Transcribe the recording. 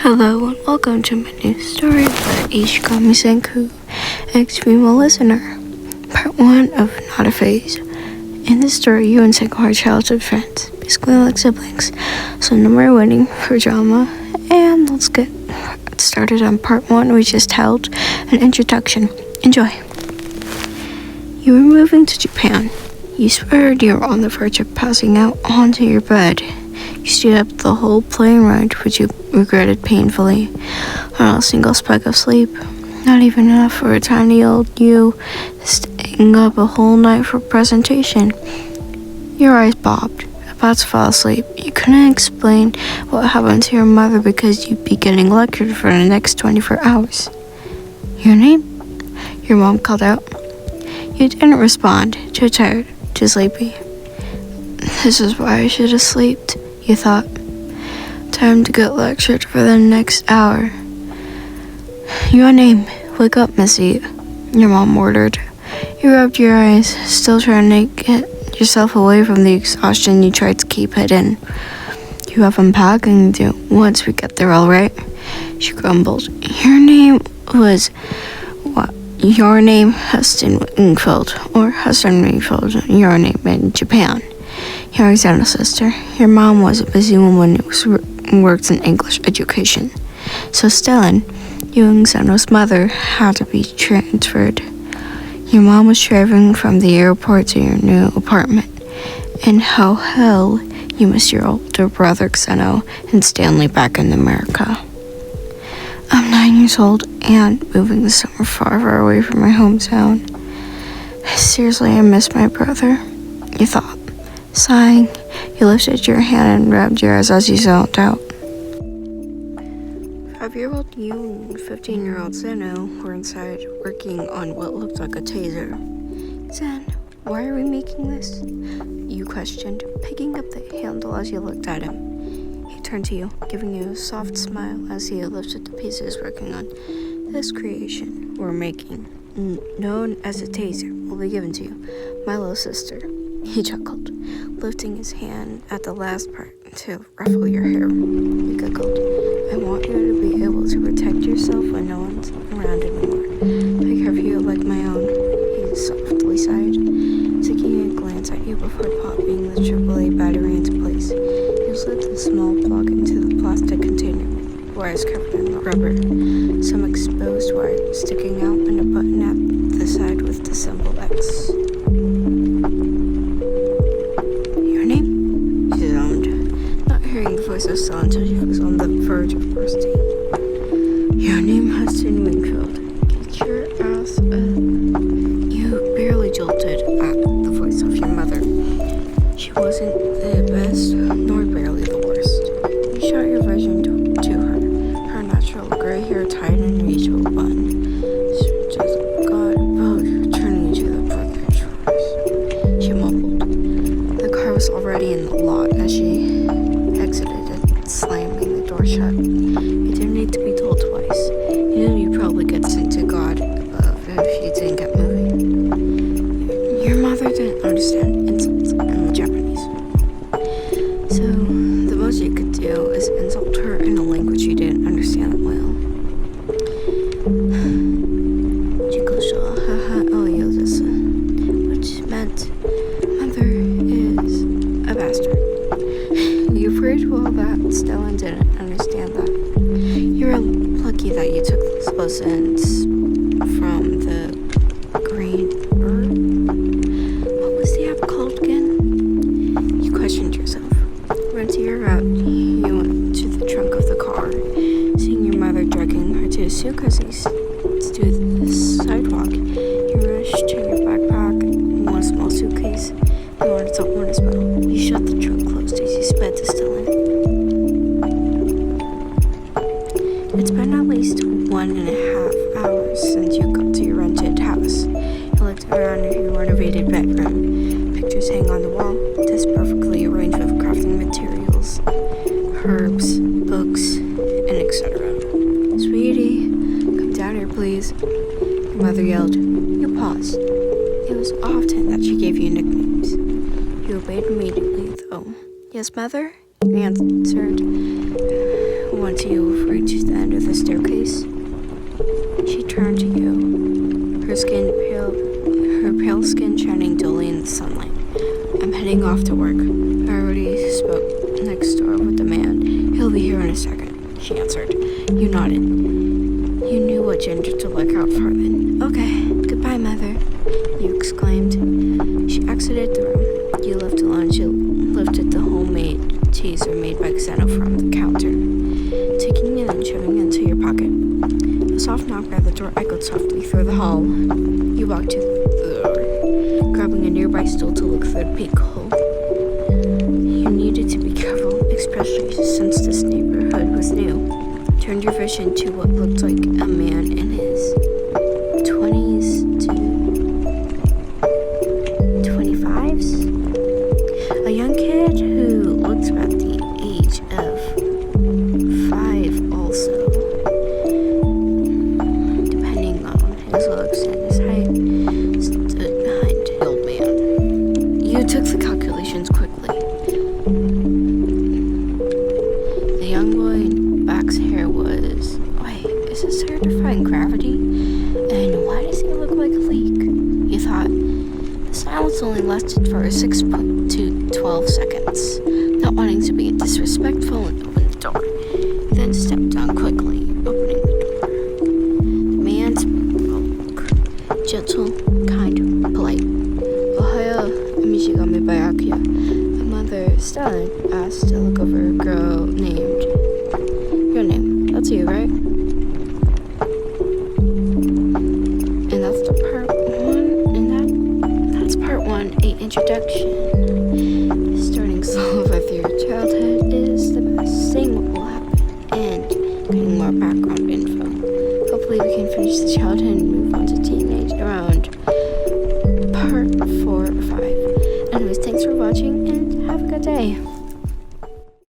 Hello and welcome to my new story by Ishigami Senku, Extreme Listener, Part 1 of Not a Phase. In this story, you and Senku are childhood friends, basically like siblings, so no more waiting for drama, and let's get started on Part 1, which is titled An Introduction. Enjoy! You were moving to Japan. You sweared you were on the verge of passing out onto your bed. You stayed up the whole plane ride, which you regretted painfully. Not a single speck of sleep. Not even enough for a tiny old you staying up a whole night for presentation. Your eyes bobbed, about to fall asleep. You couldn't explain what happened to your mother because you'd be getting lectured for the next 24 hours. Your name? Your mom called out. You didn't respond. Too tired, too sleepy. This is why I should have slept, you thought. Time to get lectured for the next hour. Your name. Wake up, Missy, your mom ordered. You rubbed your eyes, still trying to get yourself away from the exhaustion you tried to keep hidden. You have unpacking to do once we get there, all right? She grumbled. Your name was... what? Your name, Huston Wingfield, or Huston Wingfield, your name in Japan. Your extended sister. Your mom was a busy woman who works in English education. So Stellan, Young's mother, had to be transferred. Your mom was driving from the airport to your new apartment. And how hell you missed your older brother Xeno and Stanley back in America. I'm 9 years old and moving this summer far away from my hometown. Seriously, I miss my brother, you thought. Sighing, you lifted your hand and rubbed your eyes as you zoned out. 5-year-old you and 15-year-old Zeno were inside working on what looked like a taser. Zen, why are we making this? You questioned, picking up the handle as you looked at him. He turned to you, giving you a soft smile as he lifted the pieces working on this creation we're making, known as a taser, will be given to you, my little sister. He chuckled, lifting his hand at the last part to ruffle your hair. He giggled. I want you to be able to protect yourself when no one's around anymore. I care for you like my own, he softly sighed, taking a glance at you before popping the AAA battery into place. You slid the small plug into the plastic container, wires covered in rubber, some exposed wire sticking out, and a button at the side with the symbol X. Of Son until she was on the verge of bursting. Your name, Huston Wingfield. Get your ass up. You barely jolted at the voice of your mother. She wasn't the best, nor barely the worst. You shot your vision to her, her natural gray hair tied in a usual bun. She just got both turning into the brother chores. She mumbled. The car was already in the lot as she exited, slamming the door shut. You didn't need to be told twice. You knew you'd probably get sent to God above if you didn't get moving. Your mother didn't understand insults in Japanese. So, the most you could do is insult her in a language you didn't understand that well. Which meant mother is a bastard. You prayed well that Stellan didn't understand that. You were lucky that you took those lessons from the green bird. What was the app called again? You questioned yourself. Went to your route, you went to the trunk of the car, seeing your mother dragging her two suitcases to the sidewalk. You rushed to your backpack and one small suitcase. You wanted someone as well. You shut the trunk closed as you sped to Stellan. It's been at least 1.5 hours since you got to your rented house. You looked around your renovated bedroom. Pictures hang on the wall, this perfectly arranged with crafting materials, herbs, books, and etc. Sweetie, come down here, please. Your mother yelled. You paused. It was often that she gave you nicknames. You obeyed immediately, though. Yes, mother? You answered Once you reached the end of the staircase, she turned to you, her pale skin shining dully in the sunlight. I'm heading off to work. I already spoke next door with the man. He'll be here in a second, she answered. You nodded. You knew what ginger to look out for then. Okay, goodbye, Mother, you exclaimed. She exited the room. You left alone. She lifted the homemade teaser made by Xeno from the counter, taking it and shoving it into your pocket. A soft knock at the door echoed softly through the hall. You walked to the door, grabbing a nearby stool to look through the peephole. You needed to be careful, especially since this neighborhood was new. Turned your vision to what looked like a man in his 20s to 25s. A young kid who looked about the age of 5 also. Depending on his looks and his height, stood behind the old man. You took the calculations quickly. The young boy in Back's hair was... Wait, is this hair defying gravity? And why does he look like a leek? You thought. The silence only lasted for 6 to 12 seconds. Not wanting to be disrespectful and opened the door. He then stepped down quickly, opening the door. The man spoke. Gentle, kind, polite. Ohio, I'm Ishigami by Akio. My mother, Stalin, asked to look over a girl named... Your name, that's you, right? And that's the part 1, and that's part 1, a introduction. Starting slow with your childhood is the best. Seeing what will happen, and getting more background info. Hopefully we can finish the childhood and move on to teenage around part 4 or 5. Anyways, thanks for watching, and have a good day.